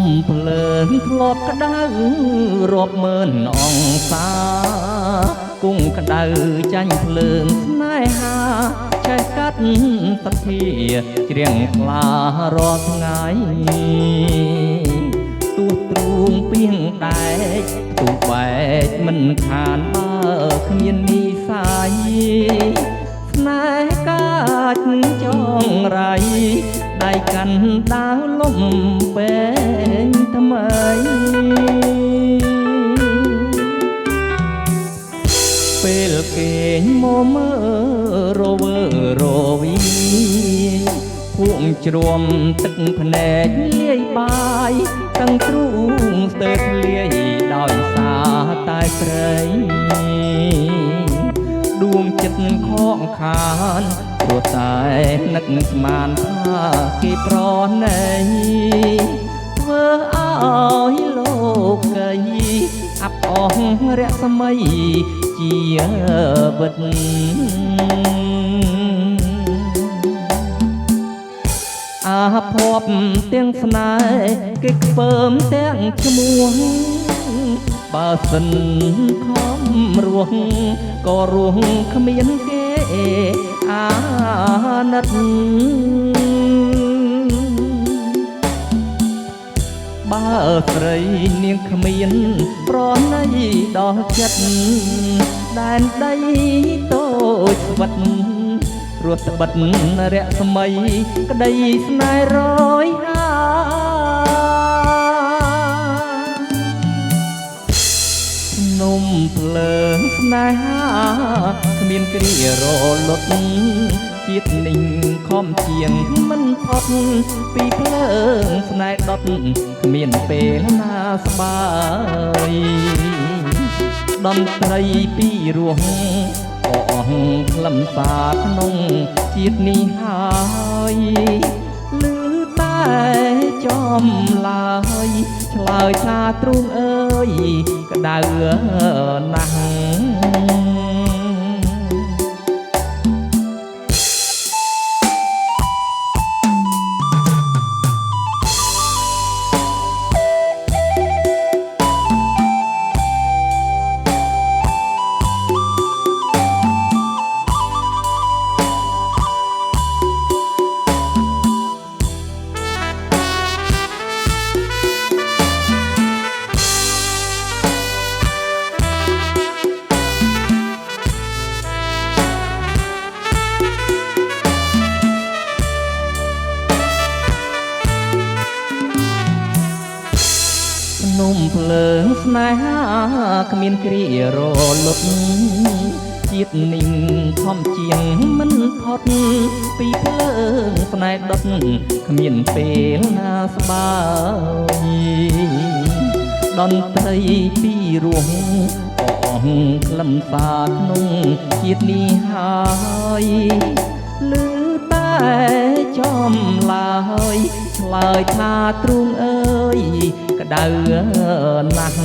มเพลินធ្លាប់ក្តៅរាប់ម៉ឺនអង្សាគង់ក្តៅចាញ់ភ្លើងស្នេហាចេះកាត់សទ្ធាច្រៀងខ្លារាល់ថ្ងៃទូទ្រូងពីងដែកទូបែកមិនខានបើគ្មាននិស័យស្នេហ៍កាចចងរៃដៃកាន់ដាវលំពេញថ្មីពេលគេងមកមើរវើរវីភួងជ្រាំទឹកភ្នែកលាយបាយទាំងទ្រូងស្ទើរធ្លាយដោយសារតែស្រីដួងចិត្តខកខានព្រោះតែនឹកស្មានថាគេប្រណីធ្វើឲ្យលោកីអាប់អស់រស្មីជាវិតអាភ័ព្វទាំងស្នេហ៍គេខ្ពើមទាំងឈ្មោះបើសិនខំរស់ក៏រស់គ្មានគេអាណិតបើស្រីនាងគ្មានប្រណីដល់ចិត្តដែនដីតូចស្វិតរស់ត្បិតរស្មីក្តីស្នេហ៍រយហានំភ្លើងស្នេហាគ្មានគ្រារលត់ជាតិនិងខំជាងមិនផុតពីភ្លើងស្នេហ៍ដុតគ្មានពេលណាស្បាយតន្ត្រីពីរោះអស់ខ្លឹមសារក្នុងជាតិនេះហើយឮតែចំឡើយឆ្លើយថាទ្រូងអើយក្តៅណាស់នំភ្លើងស្នេហាគ្មានគ្រារលត់ជាតិនិងខំជាងមិនផុតពីភ្លើងស្នេហ៍ដុតគ្មានពេលណាស្បាយតន្ត្រីពីរោះអស់ខ្លឹមសារក្នុងជាតិនេះហើយឮតែចំឡើយឆ្លើយថាទ្រូងអើយក្តៅណាស់